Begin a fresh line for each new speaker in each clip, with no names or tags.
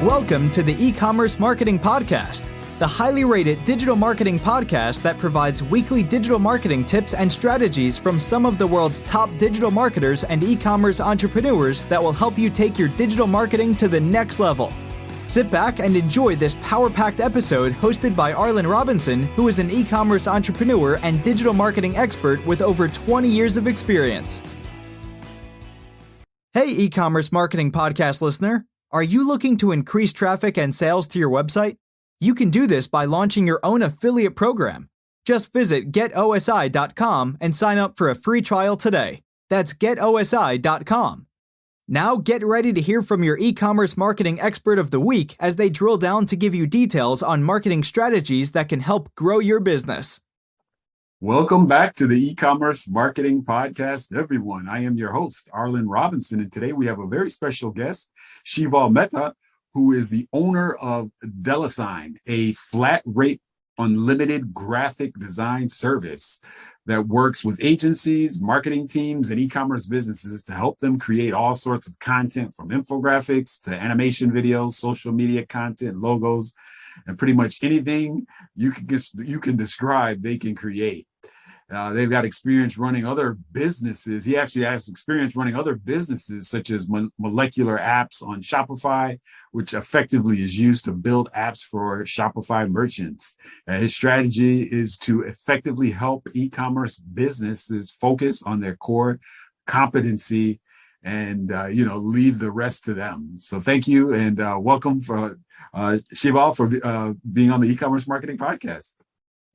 Welcome to the Ecommerce Marketing Podcast, the highly rated digital marketing podcast that provides weekly digital marketing tips and strategies from some of the world's top digital marketers and e-commerce entrepreneurs that will help you take your digital marketing to the next level. Sit back and enjoy this power-packed episode hosted by Arlen Robinson, who is an e-commerce entrepreneur and digital marketing expert with over 20 years of experience. Hey, e-commerce marketing podcast listener. Are you looking to increase traffic and sales to your website? You can do this by launching your own affiliate program. Just visit getosi.com and sign up for a free trial today. That's getosi.com. Now get ready to hear from your e-commerce marketing expert of the week as they drill down to give you details on marketing strategies that can help grow your business.
Welcome back to the E-Commerce Marketing Podcast, everyone. I am your host, Arlen Robinson, and today we have a very special guest, Shaival Mehta, who is the owner of Delesign, a flat-rate, unlimited graphic design service that works with agencies, marketing teams, and e-commerce businesses to help them create all sorts of content, from infographics to animation videos, social media content, logos, and pretty much anything you can describe, they can create. They've got experience running other businesses. He actually has experience running other businesses, such as molecular apps on Shopify, which effectively is used to build apps for Shopify merchants. His strategy is to effectively help e-commerce businesses focus on their core competency and leave the rest to them. So thank you and welcome for Shaival for being on the E-Commerce Marketing Podcast.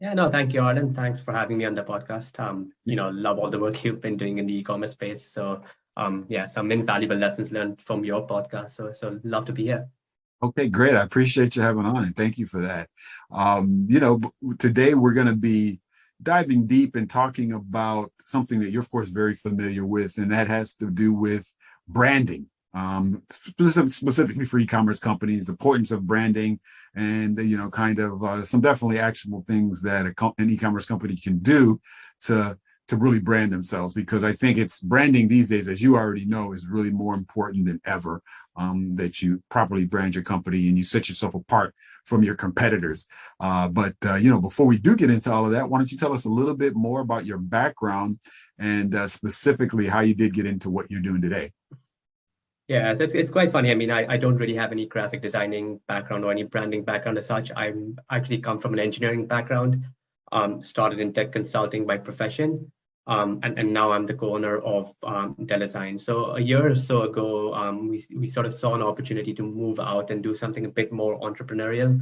Yeah, no, thank you, Arlen. Thanks for having me on the podcast. Love all the work you've been doing in the e-commerce space. So some invaluable lessons learned from your podcast. So love to be here.
Okay, great. I appreciate you having on and thank you for that. Today we're going to be diving deep and talking about something that you're, of course, very familiar with, and that has to do with branding, specifically for e-commerce companies, the importance of branding, and some definitely actionable things that an e-commerce company can do to really brand themselves, because I think it's branding these days, as you already know, is really more important than ever, that you properly brand your company and you set yourself apart from your competitors. Before we do get into all of that, why don't you tell us a little bit more about your background and specifically how you did get into what you're doing today?
Yeah, it's quite funny. I mean, I don't really have any graphic designing background or any branding background as such. I actually come from an engineering background, started in tech consulting by profession, and now I'm the co-owner of Delesign. So a year or so ago, we sort of saw an opportunity to move out and do something a bit more entrepreneurial.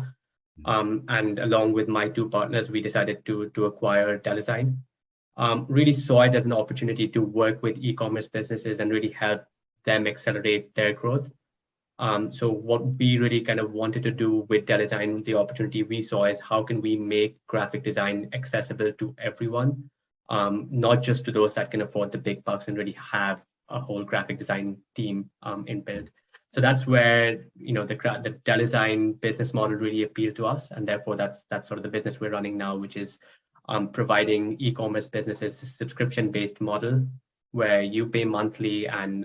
And along with my two partners, we decided to acquire Delesign. Really saw it as an opportunity to work with e-commerce businesses and really help them accelerate their growth. So what we really kind of wanted to do with Delesign, the opportunity we saw is how can we make graphic design accessible to everyone, not just to those that can afford the big bucks and really have a whole graphic design team inbuilt. So that's where the Delesign business model really appealed to us, and therefore that's sort of the business we're running now, which is providing e-commerce businesses a subscription-based model where you pay monthly and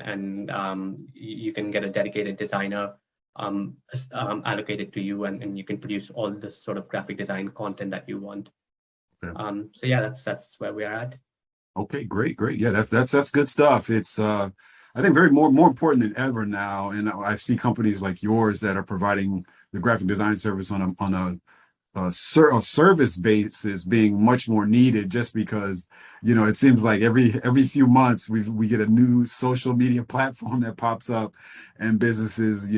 you can get a dedicated designer allocated to you, and you can produce all the sort of graphic design content that you want. Okay. That's where we are at.
Okay, great. Yeah, that's good stuff. It's I think very more important than ever now, and I see companies like yours that are providing the graphic design service on a service basis being much more needed, just because it seems like every few months we get a new social media platform that pops up, and businesses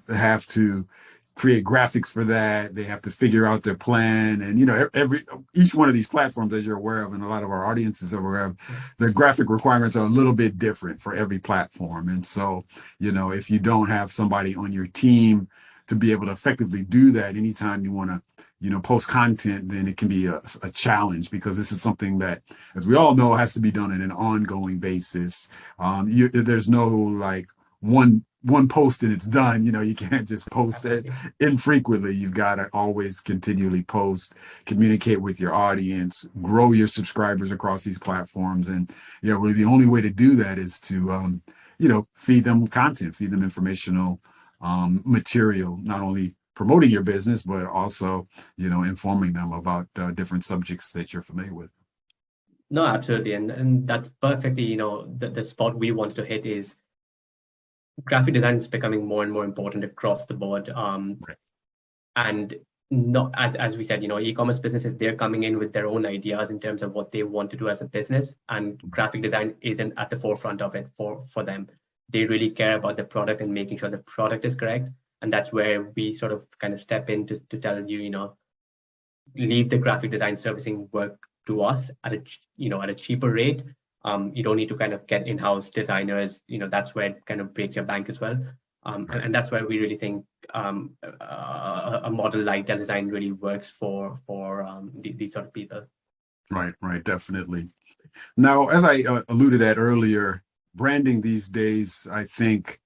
have to create graphics for that. They have to figure out their plan, and each one of these platforms, as you're aware of, and a lot of our audiences are aware of, the graphic requirements are a little bit different for every platform. And so if you don't have somebody on your team to be able to effectively do that anytime you want to post content, then it can be a challenge, because this is something that, as we all know, has to be done on an ongoing basis. There's no like one post and it's done. You can't just post it infrequently. You've got to always continually post, communicate with your audience, grow your subscribers across these platforms. And really the only way to do that is to feed them content, feed them informational material, not only promoting your business, but also, informing them about different subjects that you're familiar with.
No, absolutely. And that's perfectly, the spot we wanted to hit is graphic design is becoming more and more important across the board.
Right.
And not as we said, e-commerce businesses, they're coming in with their own ideas in terms of what they want to do as a business, and graphic design isn't at the forefront of it for them. They really care about the product and making sure the product is correct. And that's where we sort of kind of step in to tell you, leave the graphic design servicing work to us at a cheaper rate. You don't need to kind of get in-house designers. That's where it kind of breaks your bank as well. And that's why we really think a model like Delesign really works for these sort of people.
Right, definitely. Now, as I alluded at earlier, branding these days, I think,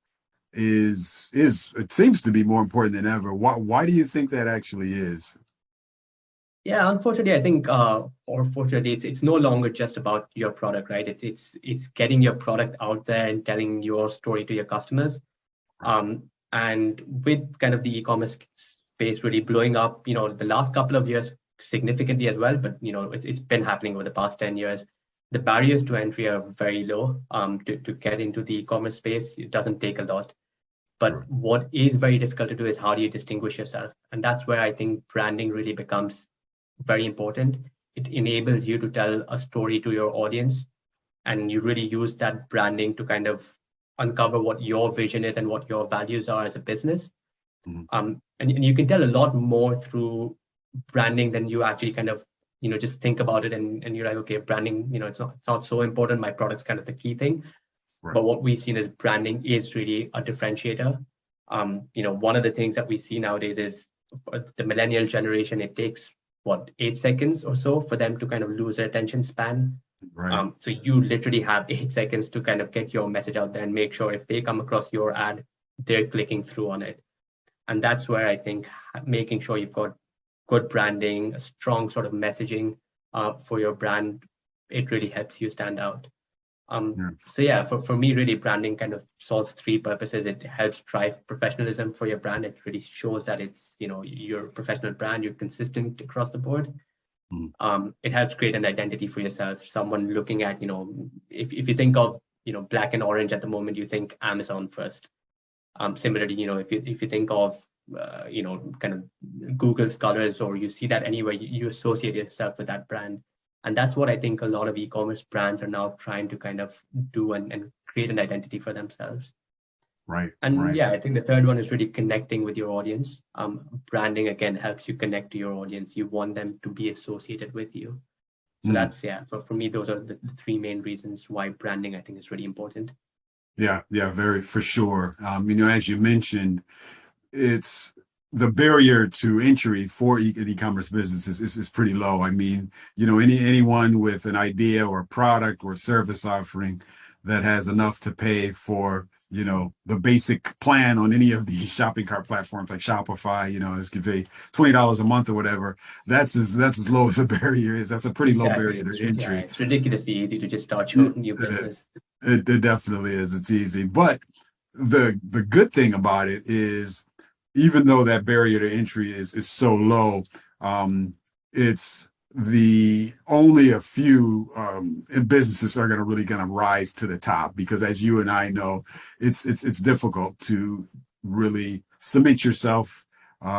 is it seems to be more important than ever. Why do you think that actually is?
Yeah, unfortunately, I think, or fortunately, it's no longer just about your product, right? It's getting your product out there and telling your story to your customers. And with kind of the e-commerce space really blowing up, the last couple of years significantly as well, but it's been happening over the past 10 years. The barriers to entry are very low. To get into the e-commerce space, it doesn't take a lot. But what is very difficult to do is how do you distinguish yourself? And that's where I think branding really becomes very important. It enables you to tell a story to your audience, and you really use that branding to kind of uncover what your vision is and what your values are as a business. And you can tell a lot more through branding than you actually kind of just think about it and you're like, okay, branding, it's not so important. My product's kind of the key thing. But what we've seen is branding is really a differentiator. One of the things that we see nowadays is the millennial generation, it takes 8 seconds or so for them to kind of lose their attention span. So you literally have 8 seconds to kind of get your message out there and make sure if they come across your ad, they're clicking through on it. And that's where I think making sure you've got good branding, a strong sort of messaging for your brand, it really helps you stand out. So yeah, for me, really branding kind of solves three purposes. It helps drive professionalism for your brand. It really shows that it's, you're a professional brand, you're consistent across the board. It helps create an identity for yourself. Someone looking at, if you think of, black and orange at the moment, you think Amazon first. Similarly, if you think of, kind of Google's colors, or you see that anywhere, you associate yourself with that brand. And that's what I think a lot of e-commerce brands are now trying to kind of do and create an identity for themselves. Yeah, I think the third one is really connecting with your audience. Branding, again, helps you connect to your audience. You want them to be associated with you. So that's, for me, those are the three main reasons why branding, I think, is really important.
Yeah, very, for sure. As you mentioned, it's the barrier to entry for an e-commerce business is pretty low. I mean, anyone with an idea or a product or service offering that has enough to pay for, the basic plan on any of these shopping cart platforms like Shopify, this could pay $20 a month or whatever. That's as low as the barrier is. That's a pretty low barrier to entry.
Yeah, it's ridiculously easy to just start your new business.
It definitely is. It's easy. But the good thing about it is, even though that barrier to entry is so low, it's the only a few businesses are really going to rise to the top, because as you and I know, it's difficult to really cement yourself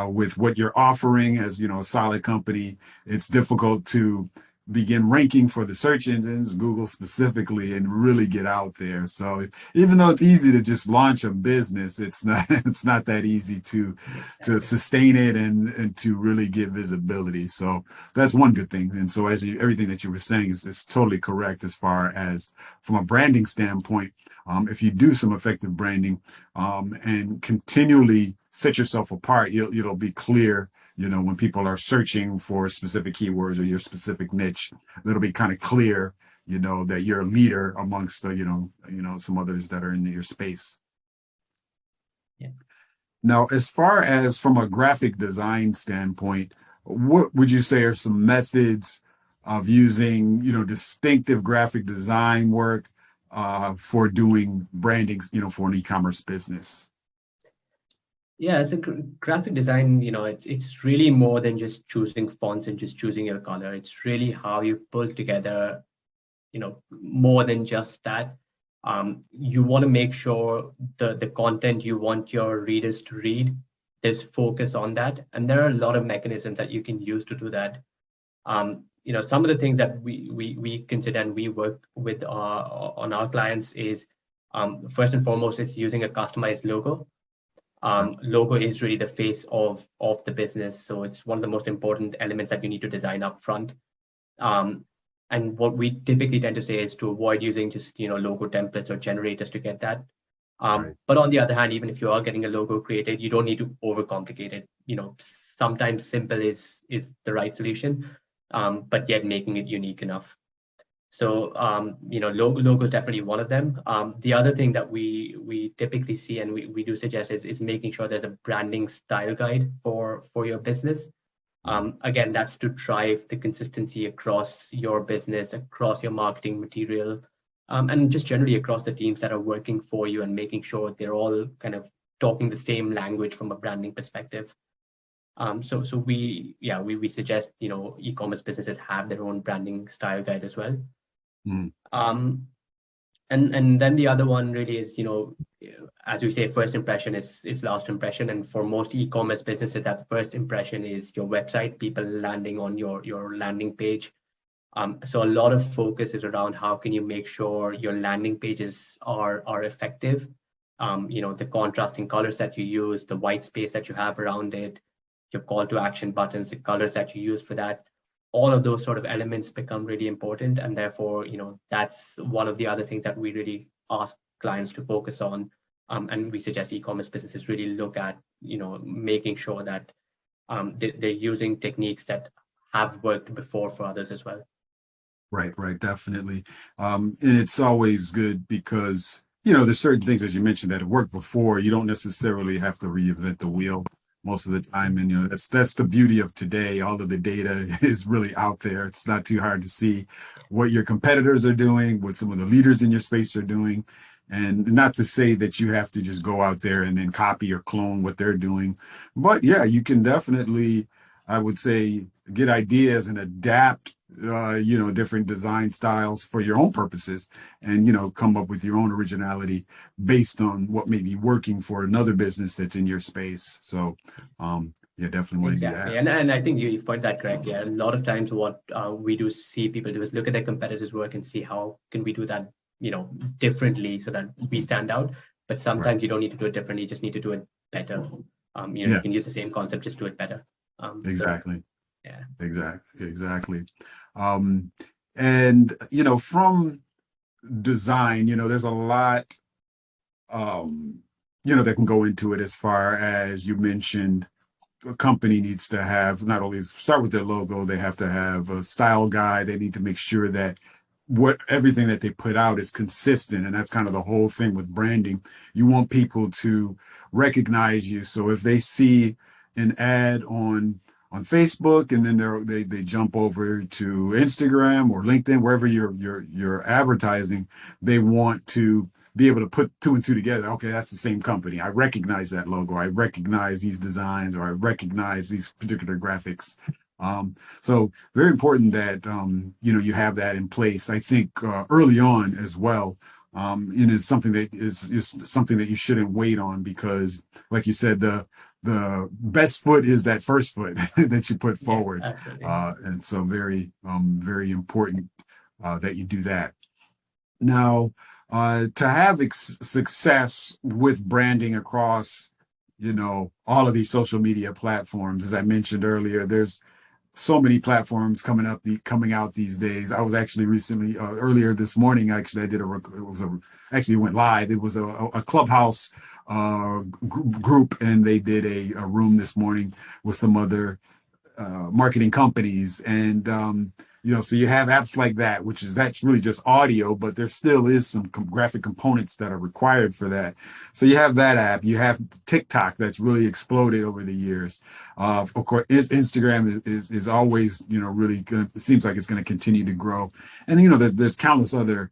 with what you're offering as a solid company. It's difficult to begin ranking for the search engines, Google specifically, and really get out there. So even though it's easy to just launch a business, it's not that easy to sustain it and to really get visibility. So that's one good thing. And so everything that you were saying is totally correct as far as from a branding standpoint. If you do some effective branding and continually set yourself apart, it'll be clear. When people are searching for specific keywords or your specific niche, it'll be kind of clear, that you're a leader amongst, some others that are in your space.
Yeah.
Now, as far as from a graphic design standpoint, what would you say are some methods of using, distinctive graphic design work for doing branding, for an e-commerce business?
Yeah, as a graphic design, it's really more than just choosing fonts and just choosing your color. It's really how you pull together, more than just that. You want to make sure the content you want your readers to read, there's focus on that, and there are a lot of mechanisms that you can use to do that. Some of the things that we consider and we work with on our clients is, first and foremost, is using a customized logo. Logo is really the face of the business, so it's one of the most important elements that you need to design up front. And what we typically tend to say is to avoid using just logo templates or generators to get that.
Right.
But on the other hand, even if you are getting a logo created, you don't need to overcomplicate it. Sometimes simple is the right solution, but yet making it unique enough. So logo is definitely one of them. The other thing that we typically see and we do suggest is making sure there's a branding style guide for your business. Again, that's to drive the consistency across your business, across your marketing material, and just generally across the teams that are working for you, and making sure they're all kind of talking the same language from a branding perspective. So we suggest e-commerce businesses have their own branding style guide as well. And then the other one really is, as we say, first impression is last impression. And for most e-commerce businesses, that first impression is your website, people landing on your landing page. So a lot of focus is around how can you make sure your landing pages are effective. The contrasting colors that you use, the white space that you have around it, your call to action buttons, the colors that you use for that. All of those sort of elements become really important, and therefore, that's one of the other things that we really ask clients to focus on, and we suggest e-commerce businesses really look at, making sure that they're using techniques that have worked before for others as well.
Right, definitely. And it's always good because, there's certain things, as you mentioned, that have worked before. You don't necessarily have to reinvent the wheel most of the time. And, that's the beauty of today. All of the data is really out there. It's not too hard to see what your competitors are doing, what some of the leaders in your space are doing. And not to say that you have to just go out there and then copy or clone what they're doing. But yeah, you can definitely, I would say, get ideas and adapt different design styles for your own purposes, and come up with your own originality based on what may be working for another business that's in your space. So definitely want to do that.
And I think you've pointed that correctly. A lot of times what we do see people do is look at their competitors' work and see how can we do that differently so that we stand out. But sometimes you don't need to do it differently, you just need to do it better. You can use the same concept, just do it better.
Exactly.
Yeah,
exactly. And from design, there's a lot that can go into it. As far as you mentioned, a company needs to have, not only start with their logo, they have to have a style guide. They need to make sure that everything that they put out is consistent, and that's kind of the whole thing with branding. You want people to recognize you. So if they see an ad on Facebook, and then they jump over to Instagram or LinkedIn, wherever you're advertising, they want to be able to put two and two together. Okay, that's the same company. I recognize that logo. I recognize these designs, or I recognize these particular graphics. So very important that you have that in place. I think early on as well. It's something that is something that you shouldn't wait on, because, like you said, the best foot is that first foot that you put forward. And so very important that you do that. Now, to have success with branding across, all of these social media platforms, as I mentioned earlier, there's so many platforms coming out these days. I was actually recently, earlier this morning, I did actually went live. It was a Clubhouse group, and they did a room this morning with some other marketing companies. And, so you have apps like that, that's really just audio, but there still is some graphic components that are required for that. So you have that app. You have TikTok that's really exploded over the years. Of course, Instagram is always, really it seems like it's going to continue to grow. And, there's countless other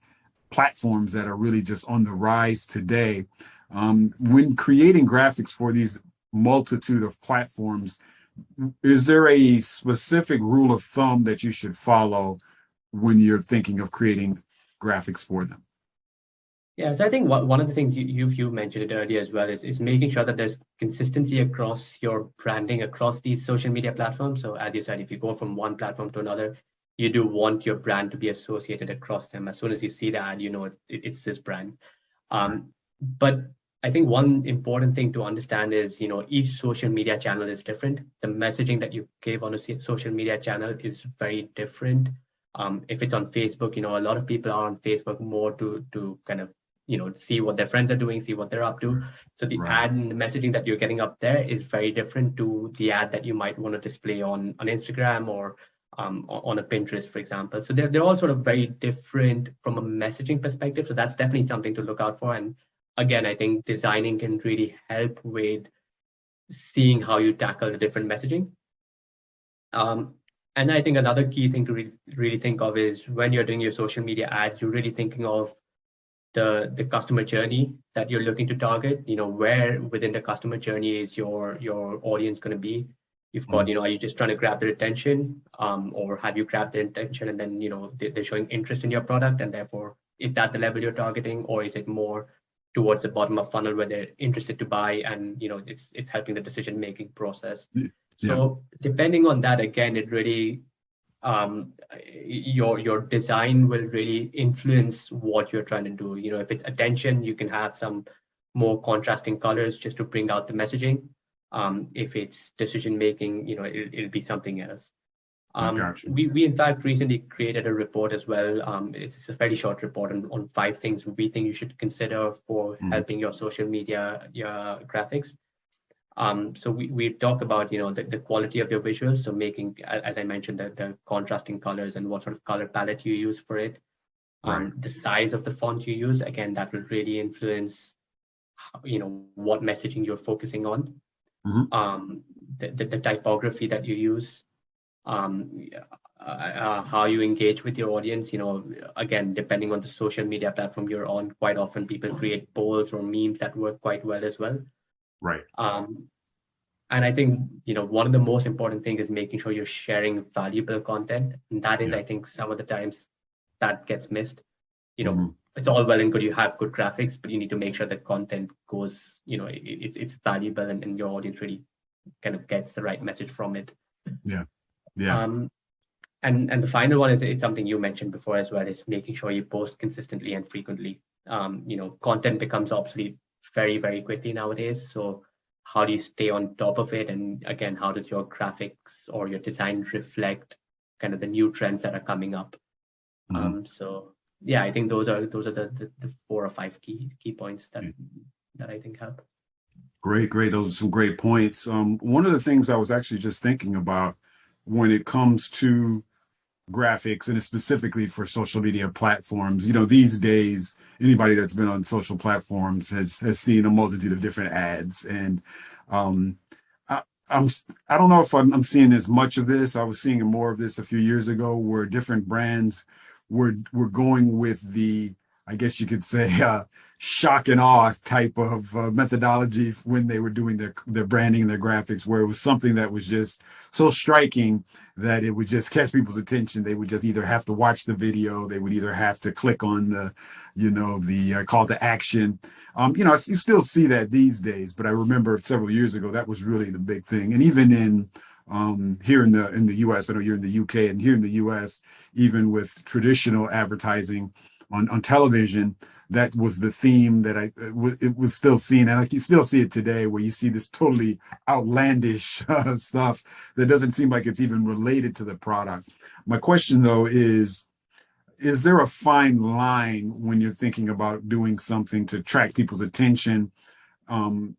platforms that are really just on the rise today. When creating graphics for these multitude of platforms, is there a specific rule of thumb that you should follow when you're thinking of creating graphics for them?
Yeah, so I think one of the things you mentioned it earlier as well is making sure that there's consistency across your branding across these social media platforms. So as you said, if you go from one platform to another, you do want your brand to be associated across them. As soon as you see the ad, you know it's this brand. But I think one important thing to understand is, you know, each social media channel is different. The messaging that you give on a social media channel is very different. If it's on Facebook, you know, a lot of people are on Facebook more to kind of, you know, see what their friends are doing, see what they're up to. So the ad and the messaging that you're getting up there is very different to the ad that you might want to display on Instagram or on a Pinterest, for example. So they're all sort of very different from a messaging perspective. So that's definitely something to look out for. And again, I think designing can really help with seeing how you tackle the different messaging. And I think another key thing to really think of is when you're doing your social media ads, you're really thinking of the customer journey that you're looking to target. You know, where within the customer journey is your audience going to be? You've got, you know, are you just trying to grab their attention, or have you grabbed their attention and then, you know, they're showing interest in your product, and therefore is that the level you're targeting, or is it more towards the bottom of funnel where they're interested to buy and, you know, it's helping the decision making process? So depending on that, again, it really your design will really influence what you're trying to do. You know, if it's attention, you can have some more contrasting colors just to bring out the messaging. If it's decision making, you know, it'll be something else. We in fact recently created a report as well. It's a very short report on 5 things we think you should consider for helping your social media, your graphics. So we talk about, you know, the quality of your visuals. So making, as I mentioned, the contrasting colors and what sort of color palette you use for it. The size of the font you use, again, that will really influence, you know, what messaging you're focusing on. The typography that you use, how you engage with your audience. You know, again, depending on the social media platform you're on, quite often people create polls or memes that work quite well as well. And I think, you know, one of the most important things is making sure you're sharing valuable content. And that is, I think, some of the times that gets missed. You know, it's all well and good, you have good graphics, but you need to make sure the content goes, you know, it's valuable and your audience really kind of gets the right message from it. And the final one is, it's something you mentioned before as well, is making sure you post consistently and frequently. You know, content becomes obsolete very, very quickly nowadays. So how do you stay on top of it? And again, how does your graphics or your design reflect kind of the new trends that are coming up? So yeah, I think those are the 4 or 5 key points that I think help.
Great. Those are some great points. One of the things I was actually just thinking about when it comes to graphics, and specifically for social media platforms, you know, these days, anybody that's been on social platforms has seen a multitude of different ads. And I don't know if I'm seeing as much of this. I was seeing more of this a few years ago, where different brands were going with the, I guess you could say, shock and awe type of methodology when they were doing their branding and their graphics, where it was something that was just so striking that it would just catch people's attention. They would just either have to watch the video, they would either have to click on the, you know, the call to action. You know, you still see that these days, but I remember several years ago that was really the big thing. And even in here in the US, I know you're in the UK, and here in the US, even with traditional advertising on television, that was the theme that it was still seen. And like, you still see it today, where you see this totally outlandish stuff that doesn't seem like it's even related to the product. My question, though, is there a fine line when you're thinking about doing something to attract people's attention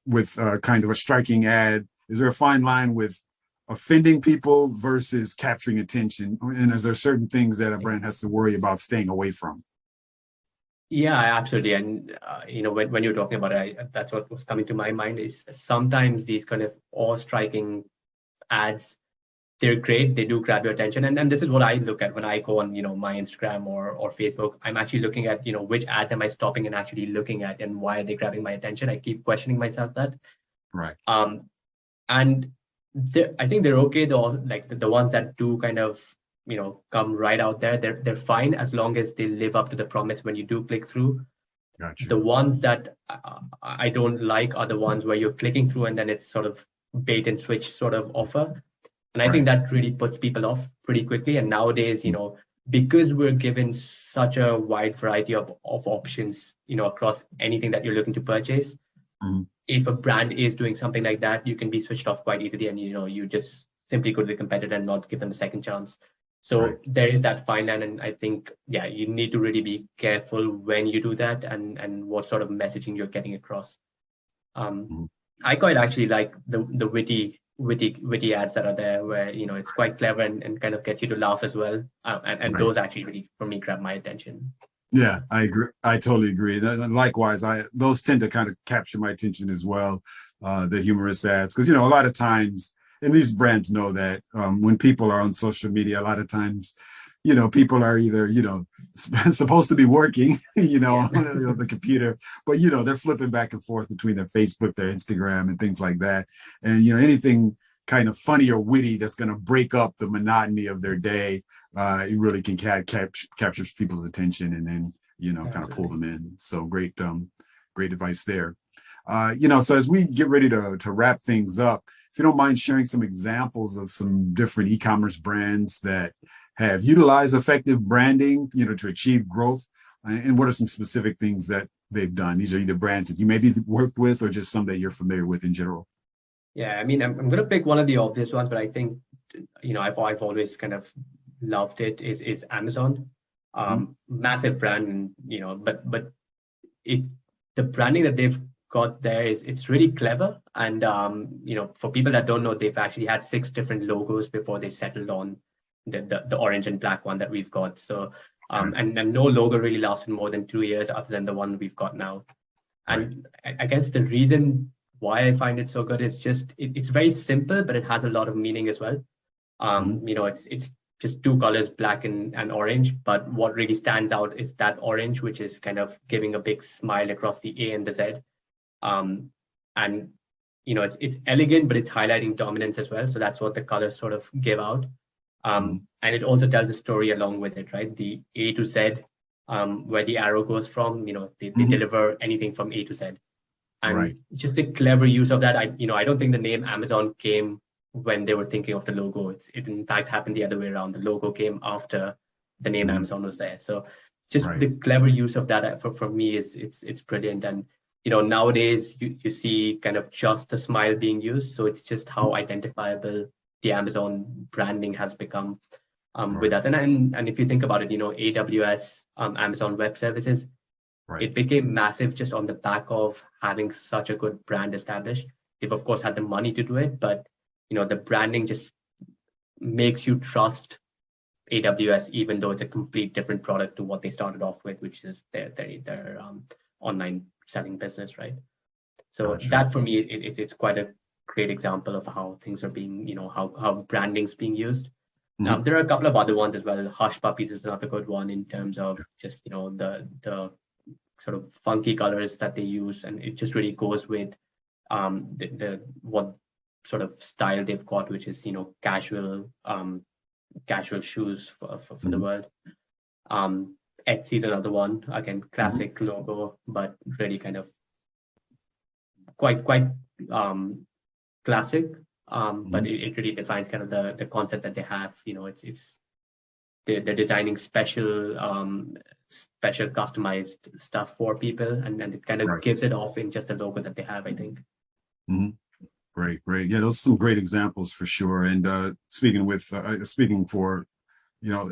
with kind of a striking ad? Is there a fine line with offending people versus capturing attention? And is there certain things that a brand has to worry about staying away from?
Yeah, absolutely. And, you know, when you're talking about it, that's what was coming to my mind, is sometimes these kind of awe-striking ads, they're great. They do grab your attention. And this is what I look at when I go on, you know, my Instagram or Facebook. I'm actually looking at, you know, which ads am I stopping and actually looking at, and why are they grabbing my attention? I keep questioning myself that. And I think they're okay though, like the ones that do kind of, come right out there, they're fine as long as they live up to the promise when you do click through.
Gotcha.
The ones that I don't like are the ones where you're clicking through and then it's sort of bait and switch sort of offer. And I think that really puts people off pretty quickly. And nowadays, because we're given such a wide variety of options, across anything that you're looking to purchase, if a brand is doing something like that, you can be switched off quite easily, and you just simply go to the competitor and not give them a second chance. So there is that fine line, and I think you need to really be careful when you do that and what sort of messaging you're getting across. I quite actually like the witty ads that are there, where it's quite clever and kind of gets you to laugh as well, and those actually really, for me, grab my attention.
Yeah, I agree. I totally agree. And likewise, those tend to kind of capture my attention as well, the humorous ads, because a lot of times, and these brands know that when people are on social media, a lot of times, people are either supposed to be working, on the computer, but they're flipping back and forth between their Facebook, their Instagram, and things like that. And anything kind of funny or witty that's going to break up the monotony of their day, it really can capture people's attention, and then kind of pull them in. So great advice there. So as we get ready to wrap things up, if you don't mind sharing some examples of some different e-commerce brands that have utilized effective branding, to achieve growth, and what are some specific things that they've done? These are either brands that you maybe worked with or just some that you're familiar with in general.
Yeah, I mean, I'm going to pick one of the obvious ones, but I think, I've always kind of loved it, is Amazon. Massive brand, but the branding that they've got there it's really clever. And, for people that don't know, they've actually had 6 different logos before they settled on the orange and black one that we've got. So, and no logo really lasted more than 2 years other than the one we've got now. And I guess the reason why I find it so good is just, it's very simple, but it has a lot of meaning as well. It's just 2 colors, black and orange, but what really stands out is that orange, which is kind of giving a big smile across the A and the Z. And it's elegant, but it's highlighting dominance as well. So that's what the colors sort of give out. And it also tells a story along with it, right? The A to Z, where the arrow goes from, they deliver anything from A to Z. And just a clever use of that. I don't think the name Amazon came when they were thinking of the logo. It in fact happened the other way around. The logo came after the name Amazon was there. So just the clever use of that for me it's brilliant. And nowadays you see kind of just the smile being used. So it's just how identifiable the Amazon branding has become with us. And if you think about it, AWS, Amazon Web Services, it became massive just on the back of having such a good brand established. They've of course had the money to do it, but the branding just makes you trust AWS, even though it's a complete different product to what they started off with, which is their online selling business, right? So that for me, it's quite a great example of how things are being, how branding's being used. There are a couple of other ones as well. Hush Puppies is another good one in terms of just, the sort of funky colors that they use, and it just really goes with what sort of style they've got, which is casual shoes for the world. Etsy is another one, again classic logo, but really kind of quite classic, but it really defines kind of the concept that they have. They're designing special customized stuff for people, and it kind of gives it off in just the logo that they have, I think.
Great. Yeah, those are some great examples for sure. And speaking for,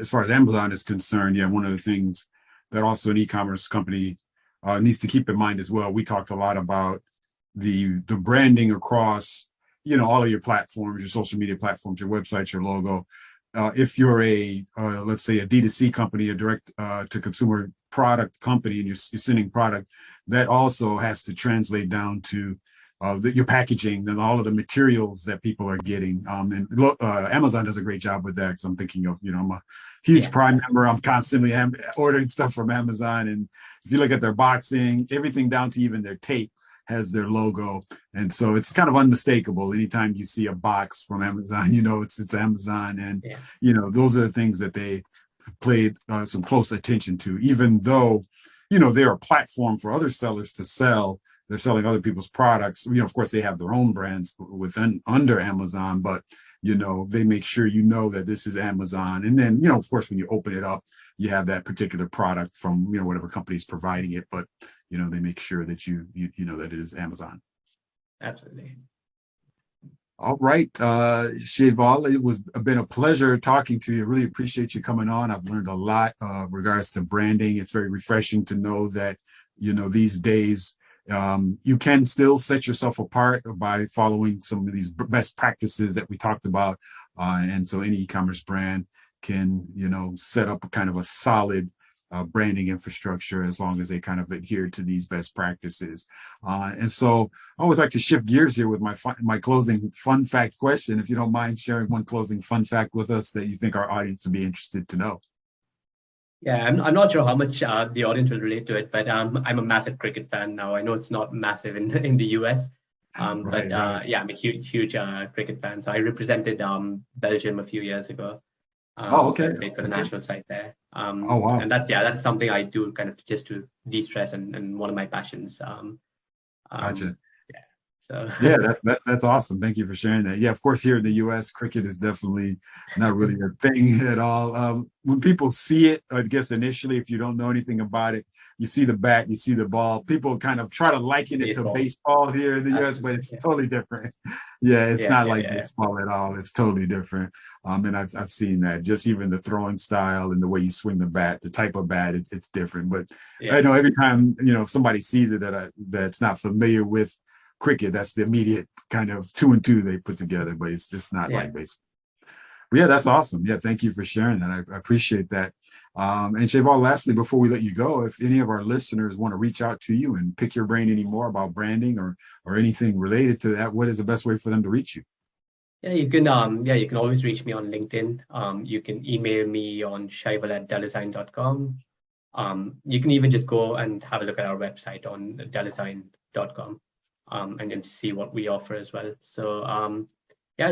as far as Amazon is concerned, one of the things that also an e-commerce company needs to keep in mind as well. We talked a lot about the branding across, all of your platforms, your social media platforms, your websites, your logo. If you're let's say a D2C company, a direct to consumer product company, and you're sending product, that also has to translate down to your packaging and all of the materials that people are getting. And Amazon does a great job with that, because I'm thinking of, I'm a huge Prime member. I'm constantly ordering stuff from Amazon. And if you look at their boxing, everything down to even their tape has their logo. And so it's kind of unmistakable. Anytime you see a box from Amazon, it's Amazon. And, those are the things that they paid some close attention to, even though, they're a platform for other sellers to sell. They're selling other people's products. Of course, they have their own brands under Amazon, but, they make sure that this is Amazon. And then, of course, when you open it up, you have that particular product from, whatever company is providing it. But, they make sure that you know that it is Amazon.
Absolutely.
All right, Shaival, it was been a pleasure talking to you. Really appreciate you coming on. I've learned a lot regards to branding. It's very refreshing to know that, these days, you can still set yourself apart by following some of these best practices that we talked about. And so any e-commerce brand can, set up a kind of a solid branding infrastructure as long as they kind of adhere to these best practices. And so I always like to shift gears here with my closing fun fact question. If you don't mind sharing one closing fun fact with us that you think our audience would be interested to know.
Yeah, I'm not sure how much the audience will relate to it, but I'm a massive cricket fan now. I know it's not massive in the US, but yeah, I'm a huge cricket fan. So I represented Belgium a few years ago.
Okay.
So I played for the national side there.
Oh wow.
And that's something I do kind of just to de-stress and one of my passions.
Gotcha.
Yeah. So
yeah, that's awesome. Thank you for sharing that. Yeah, of course, here in the US, cricket is definitely not really a thing at all. When people see it, I guess initially, if you don't know anything about it, you see the bat, you see the ball. People kind of try to liken it to baseball here in the US, but it's totally different. Yeah, it's not like baseball at all. It's totally different. And I've seen that. Just even the throwing style and the way you swing the bat, the type of bat, it's different. But I know every time if somebody sees it that's not familiar with cricket, that's the immediate kind of 2 and 2 they put together. But it's just not like baseball. But yeah, that's awesome. Yeah, thank you for sharing that. I appreciate that. And Shaival, lastly, before we let you go, if any of our listeners want to reach out to you and pick your brain any more about branding or anything related to that, what is the best way for them to reach you?
Yeah, you can always reach me on LinkedIn. You can email me on shaival@delesign.com. You can even just go and have a look at our website on delesign.com and then see what we offer as well. So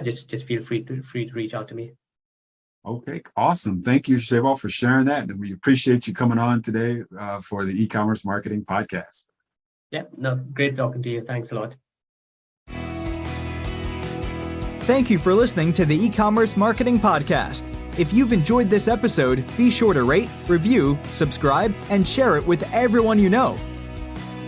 just feel free to reach out to me.
Okay, awesome. Thank you, Shaival, for sharing that. And we appreciate you coming on today for the E-commerce Marketing Podcast.
Yeah, no, great talking to you. Thanks a lot.
Thank you for listening to the E-commerce Marketing Podcast. If you've enjoyed this episode, be sure to rate, review, subscribe, and share it with everyone you know.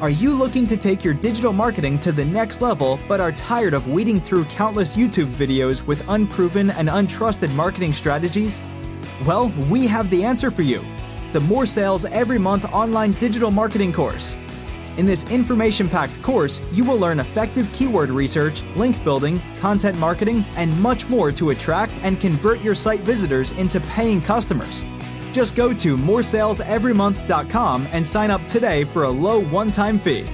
Are you looking to take your digital marketing to the next level but are tired of weeding through countless YouTube videos with unproven and untrusted marketing strategies? Well, we have the answer for you. The More Sales Every Month online digital marketing course. In this information-packed course, you will learn effective keyword research, link building, content marketing, and much more to attract and convert your site visitors into paying customers. Just go to moresaleseverymonth.com and sign up today for a low one-time fee.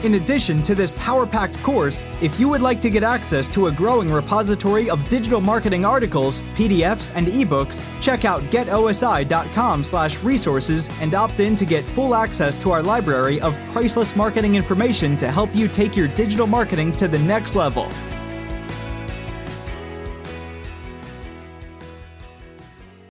In addition to this power-packed course, if you would like to get access to a growing repository of digital marketing articles, PDFs, and ebooks, check out getosi.com/resources and opt in to get full access to our library of priceless marketing information to help you take your digital marketing to the next level.